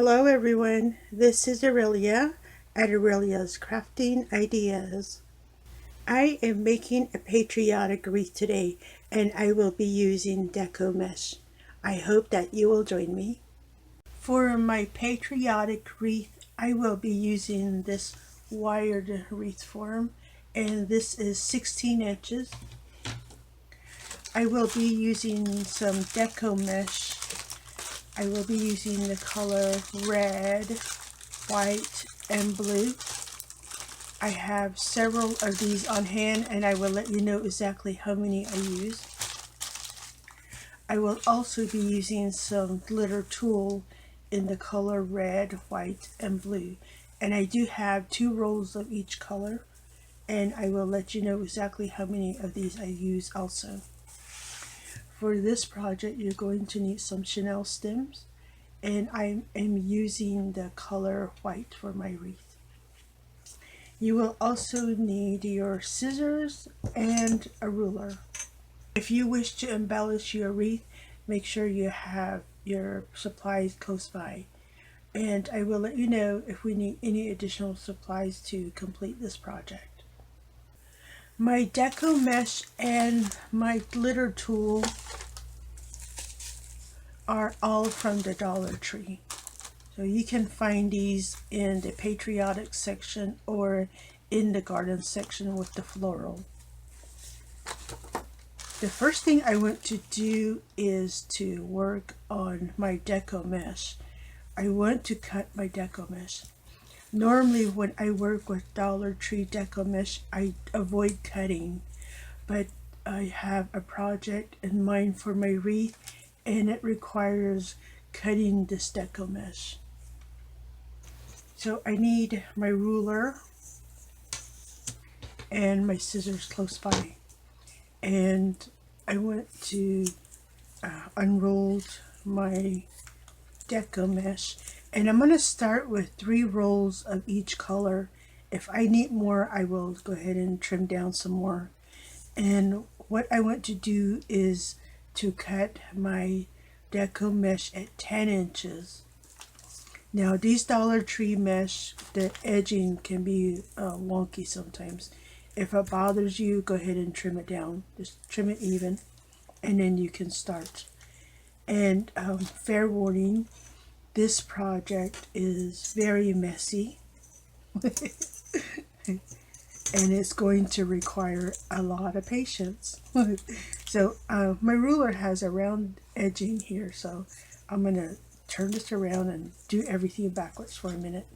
Hello everyone, this is Aurelia at Aurelia's Crafting Ideas. I am making a patriotic wreath today and I will be using deco mesh. I hope that you will join me. For my patriotic wreath, I will be using this wired wreath form, and this is 16 inches. I will be using some deco mesh. I will be using the color red, white, and blue. I have several of these on hand and I will let you know exactly how many I use. I will also be using some glitter tulle in the color red, white, and blue. And I do have 2 rolls of each color, and I will let you know exactly how many of these I use also. For this project, you're going to need some chenille stems, and I am using the color white for my wreath. You will also need your scissors and a ruler. If you wish to embellish your wreath, make sure you have your supplies close by. And I will let you know if we need any additional supplies to complete this project. My deco mesh and my glitter tulle are all from the Dollar Tree. So you can find these in the Patriotic section or in the garden section with the floral. The first thing I want to do is to work on my deco mesh. I want to cut my deco mesh. Normally when I work with Dollar Tree deco mesh, I avoid cutting, but I have a project in mind for my wreath and it requires cutting this deco mesh. So I need my ruler and my scissors close by. And I went to unrolled my deco mesh, and I'm going to start with 3 rolls of each color. If I need more, I will go ahead and trim down some more. And what I want to do is to cut my deco mesh at 10 inches. Now these Dollar Tree mesh, the edging can be wonky sometimes. If it bothers you, go ahead and trim it down. Just trim it even, and then you can start. And fair warning, this project is very messy. And it's going to require a lot of patience. So my ruler has a round edging here, so I'm going to turn this around and do everything backwards for a minute.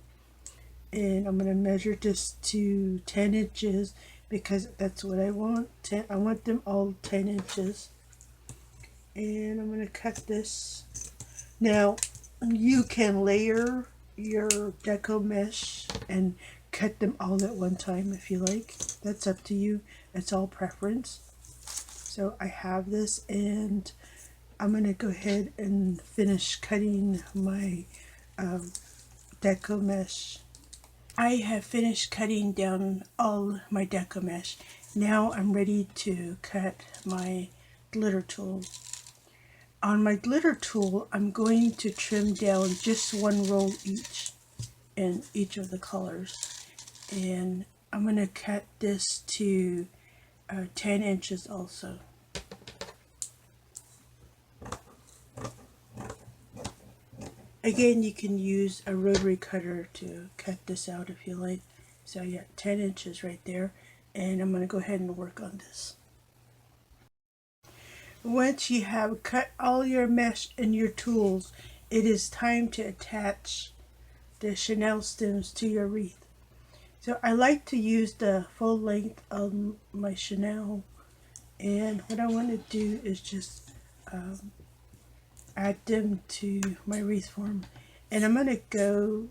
And I'm going to measure this to 10 inches because that's what I want. I want them all 10 inches. And I'm going to cut this. Now you can layer your deco mesh and cut them all at one time if you like. That's up to you. It's all preference. So I have this, and I'm going to go ahead and finish cutting my deco mesh. I have finished cutting down all my deco mesh. Now I'm ready to cut my glitter tulle. On my glitter tulle, I'm going to trim down just 1 roll each in each of the colors. And I'm going to cut this to 10 inches also. Again, you can use a rotary cutter to cut this out if you like. So yeah, 10 inches right there. And I'm going to go ahead and work on this. Once you have cut all your mesh and your tools, it is time to attach the chenille stems to your wreath. So I like to use the full length of my chenille, and what I want to do is just add them to my wreath form. And I'm going to go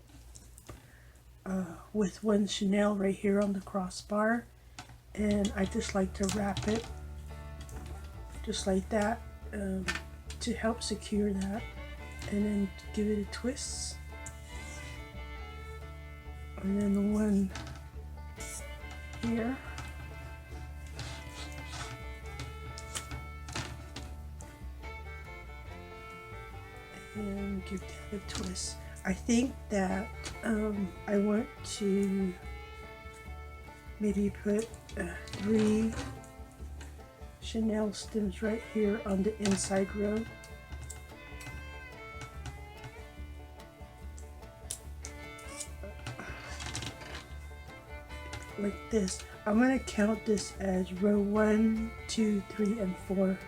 with 1 chenille right here on the crossbar, and I just like to wrap it just like that to help secure that, and then give it a twist. And then the one here. And give that a twist. I think that I want to maybe put 3 Chanel stems right here on the inside row. Like this. I'm going to count this as row 1, 2, 3, and 4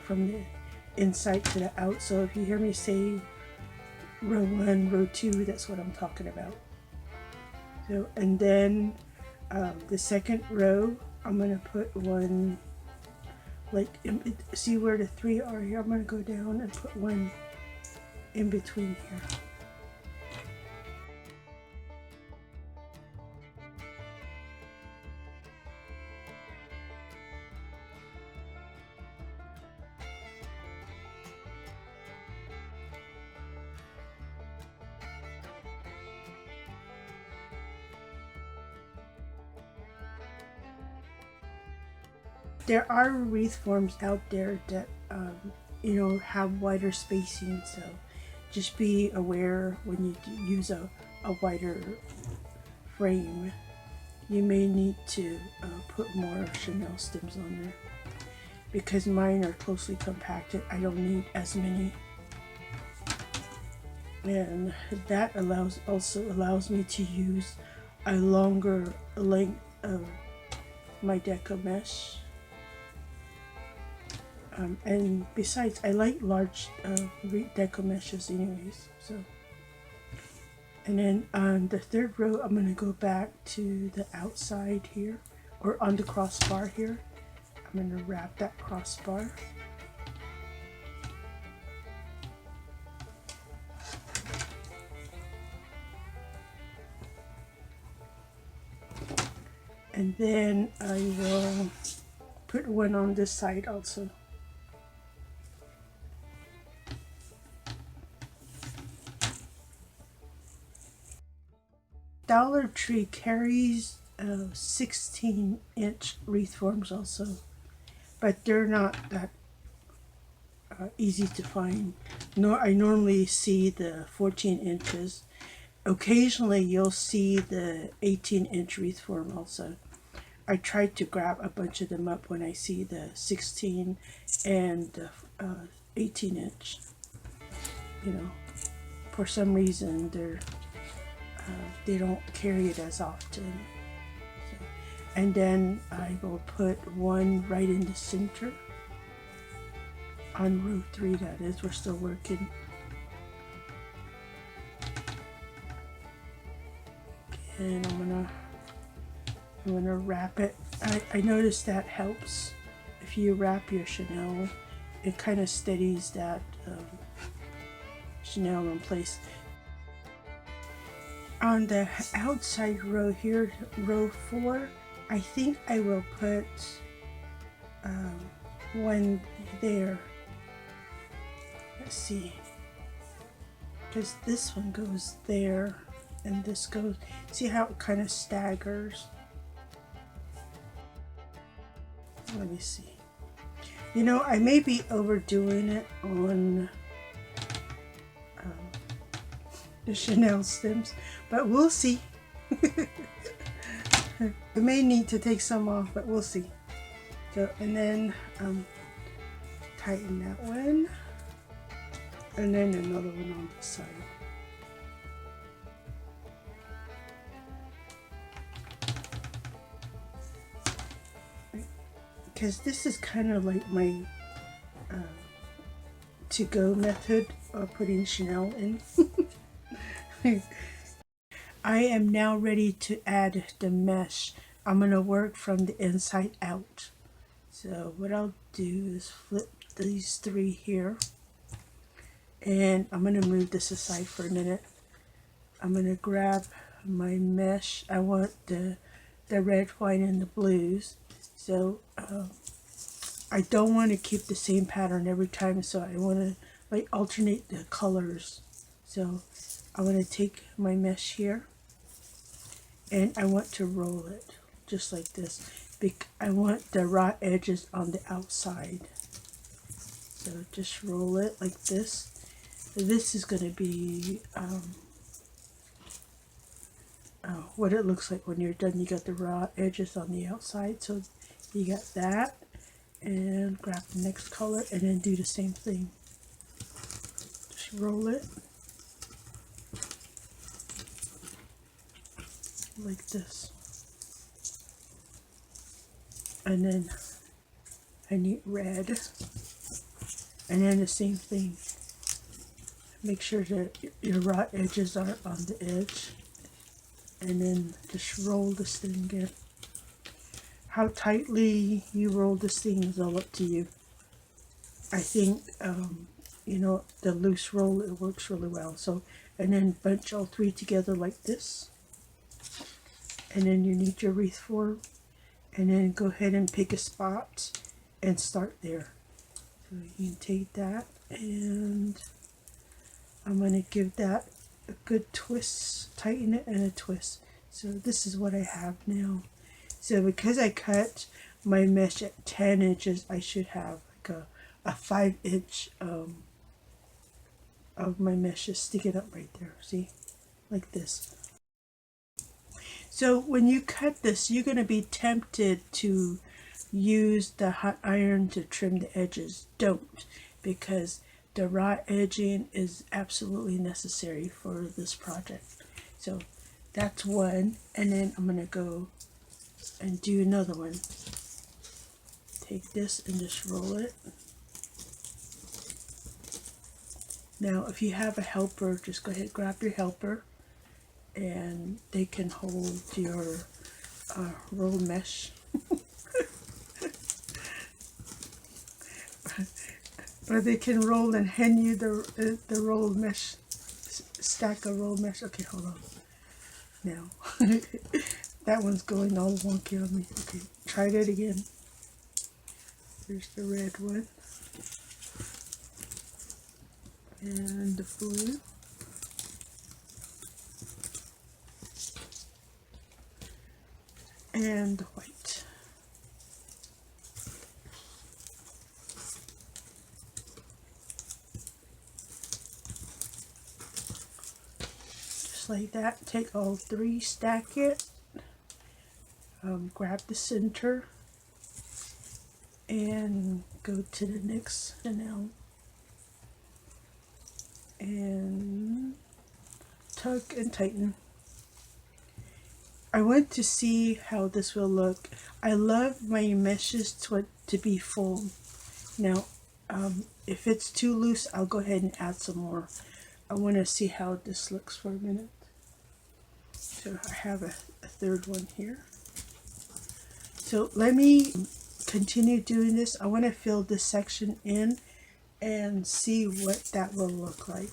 from the inside to the out. So if you hear me say row 1, row 2, that's what I'm talking about. So, and then the second row, I'm going to put one, like, see where the 3 are here? I'm going to go down and put one in between here. There are wreath forms out there that you know, have wider spacing, so just be aware when you use a wider frame. You may need to put more Chanel stems on there. Because mine are closely compacted, I don't need as many. And that also allows me to use a longer length of my deco mesh. And besides, I like large deco meshes anyways. So, and then on the third row, I'm going to go back to the outside here, or on the crossbar here. I'm going to wrap that crossbar. And then I will put one on this side also. Dollar Tree carries 16-inch wreath forms also, but they're not that easy to find. I normally see the 14 inches. Occasionally you'll see the 18-inch wreath form also. I try to grab a bunch of them up when I see the 16 and the 18-inch. You know, for some reason they don't carry it as often. So, and then I will put one right in the center on row 3. That is, we're still working. And I'm gonna wrap it. I noticed that helps. If you wrap your Chanel, it kind of steadies that Chanel in place. On the outside row here, row 4, I think I will put one there. Let's see, because this one goes there and this goes, see how it kind of staggers? Let me see. You know, I may be overdoing it on the Chanel stems, but we'll see. We may need to take some off, but we'll see. So, and then tighten that one, and then another one on the side. Because this is kind of like my to-go method of putting Chanel in. I am now ready to add the mesh. I'm going to work from the inside out. So what I'll do is flip these 3 here. And I'm going to move this aside for a minute. I'm going to grab my mesh. I want the red, white, and the blues. So I don't want to keep the same pattern every time. So I want to like alternate the colors. So I'm going to take my mesh here and I want to roll it just like this. I want the raw edges on the outside. So just roll it like this. this is going to be what it looks like when you're done. You got the raw edges on the outside, so you got that. And grab the next color and then do the same thing. Just roll it like this. And then I need red. And then the same thing. Make sure that your raw edges are on the edge. And then just roll this thing again. How tightly you roll this thing is all up to you. I think, you know, the loose roll, it works really well. So, and then bunch all three together like this. And then you need your wreath form. And then go ahead and pick a spot and start there. So you can take that, and I'm going to give that a good twist, tighten it and a twist. So this is what I have now. So because I cut my mesh at 10 inches, I should have like a 5-inch of my mesh just sticking up right there. See? Like this. So when you cut this, you're going to be tempted to use the hot iron to trim the edges. Don't, because the raw edging is absolutely necessary for this project. So that's one, and then I'm going to go and do another one. Take this and just roll it. Now if you have a helper, just go ahead and grab your helper, and they can hold your roll mesh. Or they can roll and hand you the roll mesh, stack of roll mesh. Okay, hold on. Now, that one's going all wonky on me. Okay, try that again. There's the red one. And the blue. And the white. Just like that. Take all three, stack it, grab the center, and go to the next now, and tug and tighten. I want to see how this will look. I love my meshes to be full. Now, if it's too loose, I'll go ahead and add some more. I want to see how this looks for a minute. So I have a third one here. So let me continue doing this. I want to fill this section in and see what that will look like.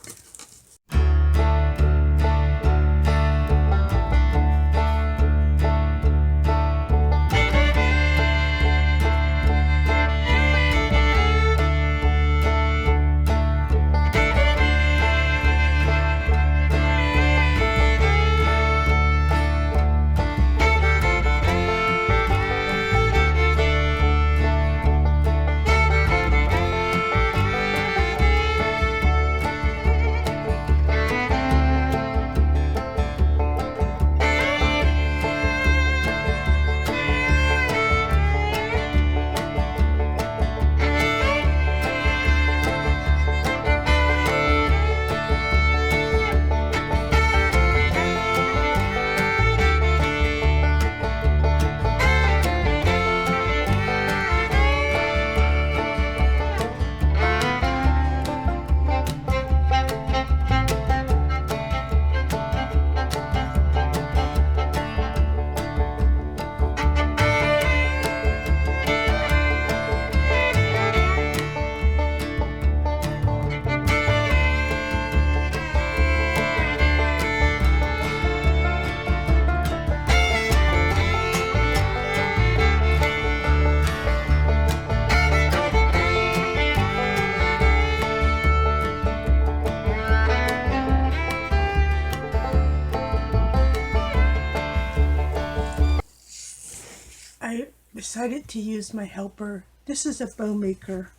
I decided to use my helper. This is a bow maker.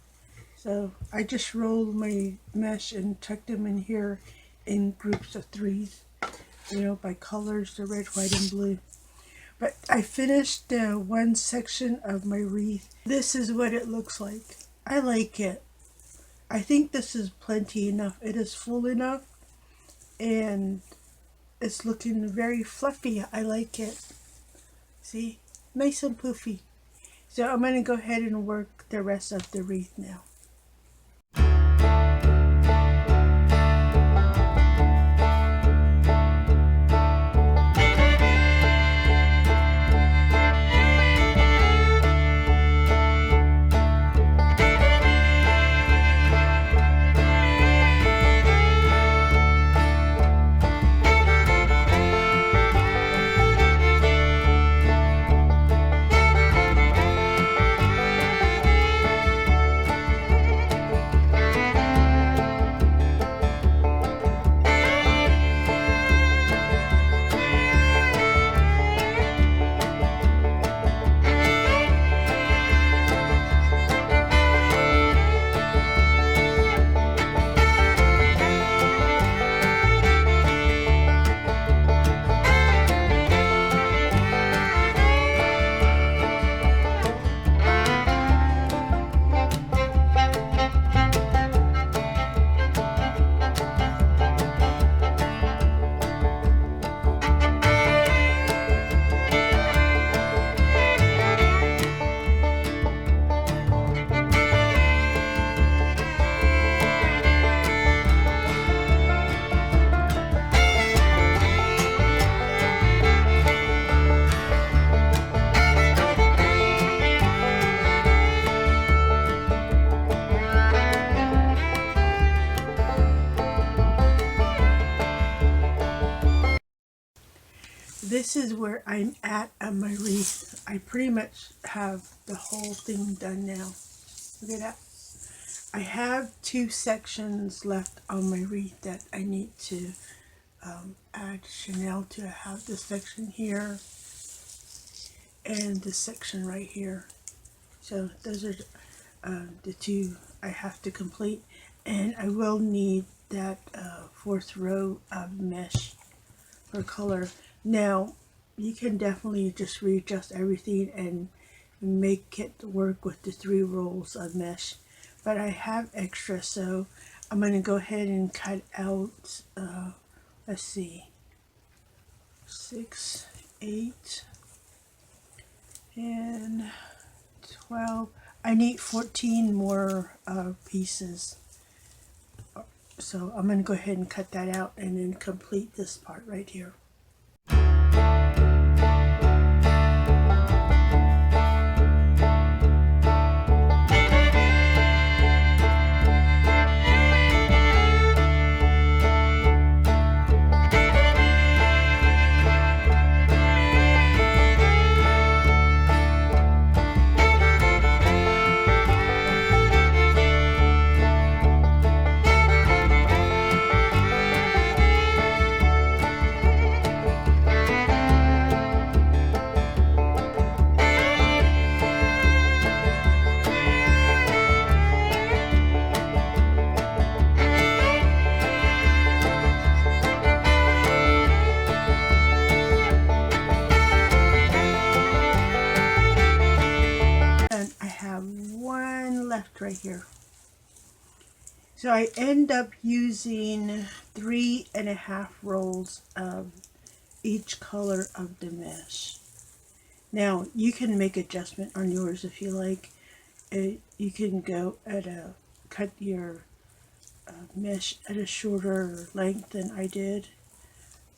So I just rolled my mesh and tucked them in here in groups of threes, by colors, the red, white, and blue. But I finished one section of my wreath. This is what it looks like. I like it. I think this is plenty enough. It is full enough and it's looking very fluffy. I like it. See? Nice and poofy. So I'm going to go ahead and work the rest of the wreath now. This is where I'm at on my wreath. I pretty much have the whole thing done now. Look at that. I have two sections left on my wreath that I need to add Chanel to. I have this section here and this section right here. So those are the two I have to complete. And I will need that fourth row of mesh for color. Now, you can definitely just readjust everything and make it work with the 3 rolls of mesh. But I have extra, so I'm going to go ahead and cut out, let's see, 6, 8, and 12. I need 14 more pieces. So I'm going to go ahead and cut that out and then complete this part right here. Right here. So I end up using 3.5 rolls of each color of the mesh. Now you can make adjustment on yours if you like. You can go at cut your mesh at a shorter length than I did,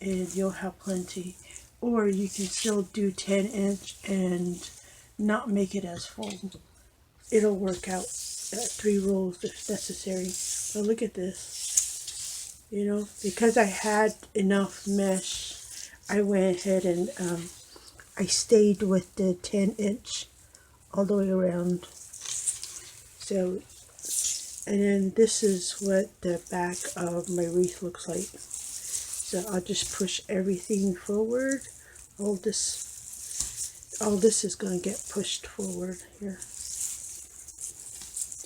and you'll have plenty. Or you can still do 10" and not make it as full. It'll work out at 3 rolls if necessary. But look at this. Because I had enough mesh, I went ahead and I stayed with the 10" all the way around. So, and then this is what the back of my wreath looks like. So I'll just push everything forward. All this is going to get pushed forward here.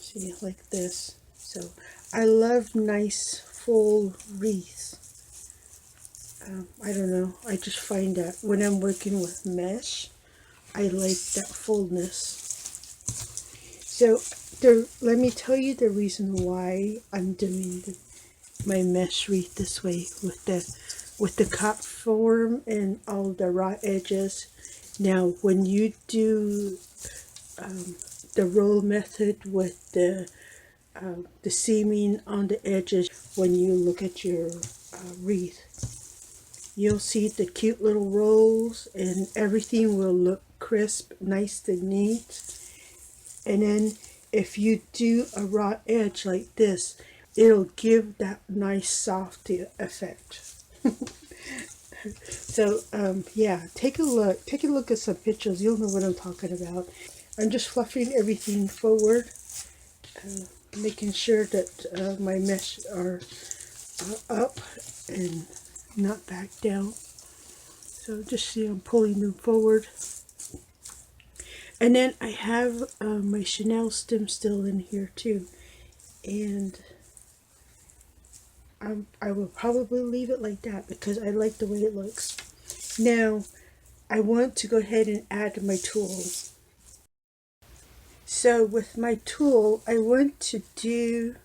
See, like this. So I love nice full wreaths. I don't know, I just find that when I'm working with mesh, I like that fullness. So let me tell you the reason why I'm doing my mesh wreath this way with the cup form and all the raw edges. Now when you do the roll method with the seaming on the edges, when you look at your wreath, you'll see the cute little rolls and everything will look crisp, nice and neat. And then if you do a raw edge like this, it'll give that nice soft effect. So yeah, take a look at some pictures. You'll know what I'm talking about. I'm just fluffing everything forward, making sure that my mesh are up and not back down. So just see I'm pulling them forward. And then I have my Chanel stem still in here too, and I will probably leave it like that because I like the way it looks. Now I want to go ahead and add my tool. So with my tool, I want to do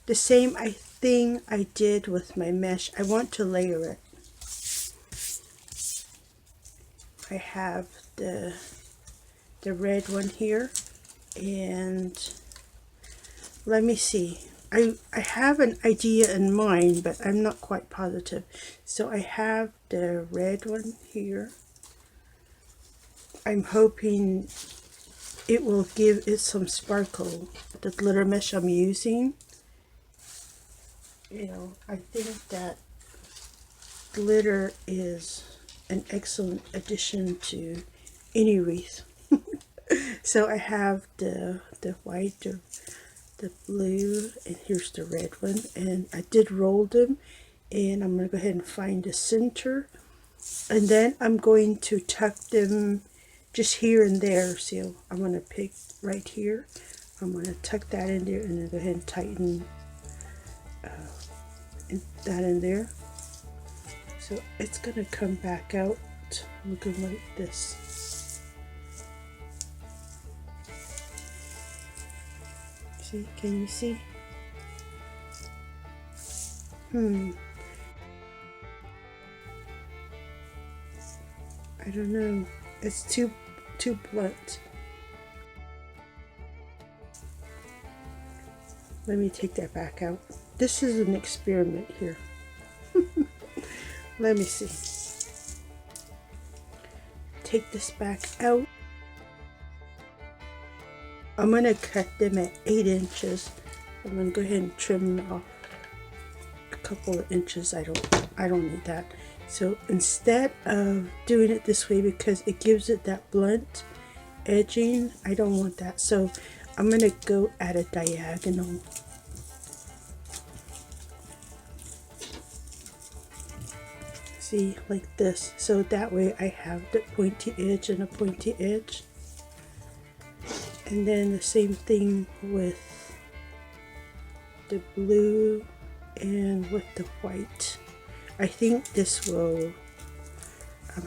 the same thing I did with my mesh. I want to layer it. I have the red one here, and let me see. I have an idea in mind, but I'm not quite positive. So I have the red one here. I'm hoping it will give it some sparkle. The glitter mesh I'm using, you know, I think that glitter is an excellent addition to any wreath. So I have the white, the blue, and here's the red one, and I did roll them, and I'm going to go ahead and find the center, and then I'm going to tuck them just here and there. So I'm going to pick right here, I'm going to tuck that in there, and then go ahead and tighten that in there. So it's going to come back out looking like this. See, can you see? I don't know. It's too blunt. Let me take that back out. This is an experiment here. Let me see. Take this back out. I'm going to cut them at 8 inches. I'm going to go ahead and trim off a couple of inches. I don't need that. So instead of doing it this way, because it gives it that blunt edging, I don't want that. So I'm going to go at a diagonal. See, like this. So that way I have the pointy edge and a pointy edge. And then the same thing with the blue and with the white. I think this will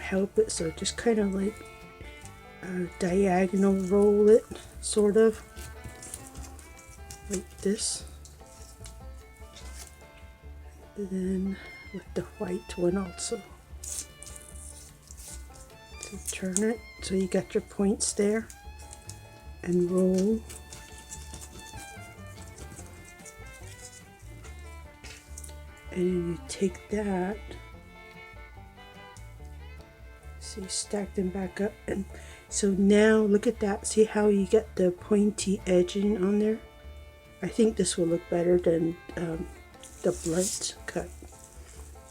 help it. So just kind of like diagonal roll it, sort of like this. And then with the white one also. So turn it so you got your points there and roll. And you take that, see, stack them back up, and so now look at that. See how you get the pointy edging on there? I think this will look better than the blunt cut.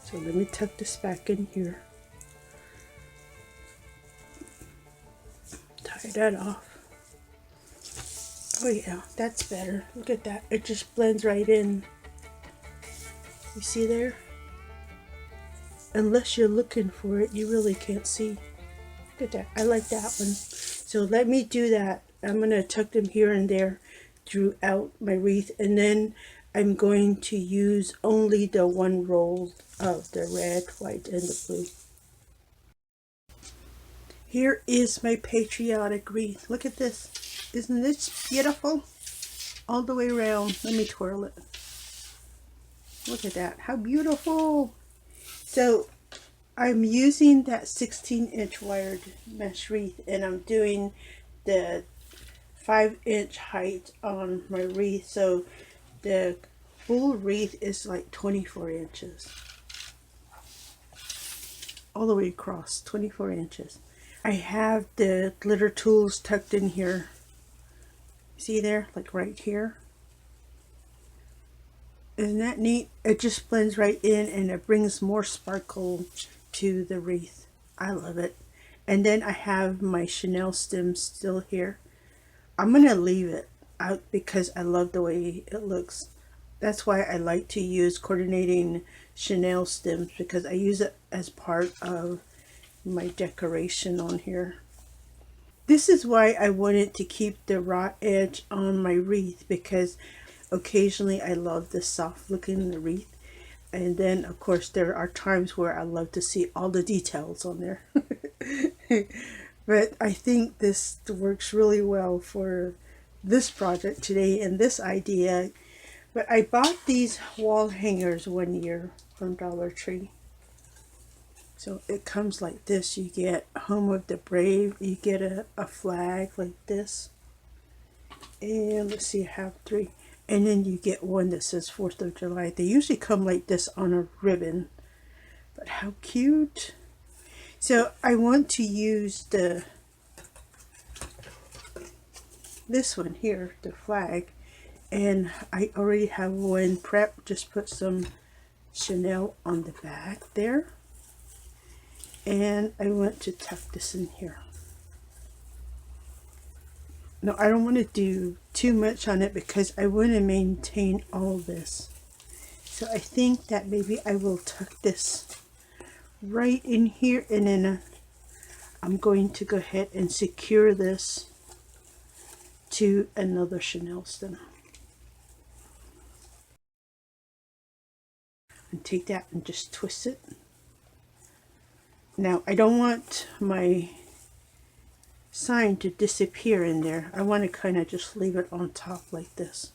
So let me tuck this back in here. Tie that off. Oh yeah, that's better. Look at that. It just blends right in. You see there? Unless you're looking for it, you really can't see. Look at that. I like that one. So let me do that. I'm going to tuck them here and there throughout my wreath, and then I'm going to use only the one roll of the red, white, and the blue. Here is my patriotic wreath. Look at this. Isn't this beautiful? All the way around. Let me twirl it. Look at that. How beautiful. So I'm using that 16-inch wired mesh wreath, and I'm doing the 5-inch height on my wreath. So the full wreath is like 24 inches. All the way across, 24 inches. I have the glitter tools tucked in here. See there? Like right here. Isn't that neat? It just blends right in and it brings more sparkle to the wreath. I love it. And then I have my Chanel stem still here. I'm going to leave it out because I love the way it looks. That's why I like to use coordinating Chanel stems, because I use it as part of my decoration on here. This is why I wanted to keep the raw edge on my wreath, because occasionally I love the soft looking wreath, and then of course there are times where I love to see all the details on there. But I think this works really well for this project today and this idea. But I bought these wall hangers one year from Dollar Tree. So it comes like this. You get Home of the Brave. You get a flag like this. And let's see, I have 3. And then you get one that says 4th of July. They usually come like this on a ribbon. But how cute. So I want to use this one here, the flag. And I already have one prepped. Just put some Chanel on the back there. And I want to tuck this in here. No, I don't want to do too much on it because I want to maintain all this. So I think that maybe I will tuck this right in here, and then I'm going to go ahead and secure this to another Chanel stem. And take that and just twist it. Now I don't want my sign to disappear in there. I want to kind of just leave it on top like this.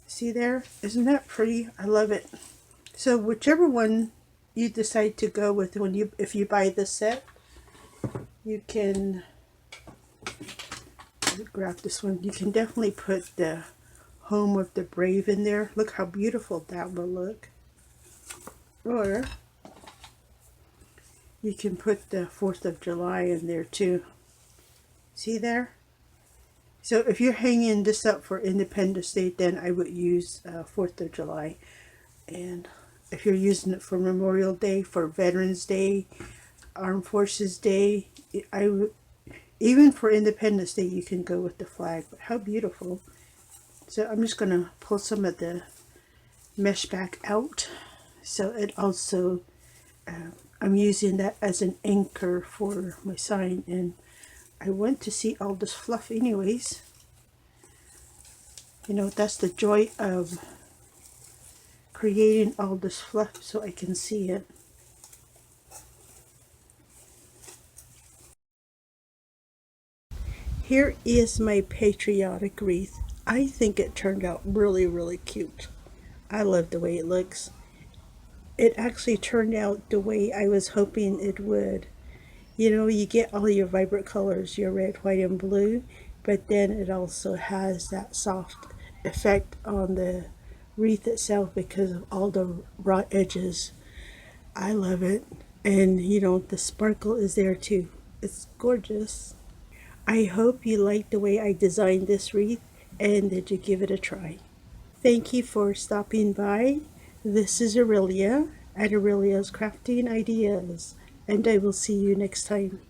See there? Isn't that pretty? I love it. So whichever one you decide to go with, if you buy this set, you can grab this one. You can definitely put the Home of the Brave in there. Look how beautiful that will look. Or you can put the 4th of July in there too. See there? So if you're hanging this up for Independence Day, then I would use 4th of July. And if you're using it for Memorial Day, for Veterans Day, Armed Forces Day, I would, even for Independence Day, you can go with the flag. But how beautiful. So I'm just going to pull some of the mesh back out. So it also, I'm using that as an anchor for my sign. And I want to see all this fluff anyways. You know, that's the joy of creating all this fluff, so I can see it. Here is my patriotic wreath. I think it turned out really, really cute. I love the way it looks. It actually turned out the way I was hoping it would. You know, you get all your vibrant colors, your red, white, and blue, but then it also has that soft effect on the wreath itself because of all the raw edges. I love it. And you know, the sparkle is there too. It's gorgeous. I hope you like the way I designed this wreath and that you give it a try. Thank you for stopping by. This is Aurelia at Aurelia's Crafting Ideas, and I will see you next time.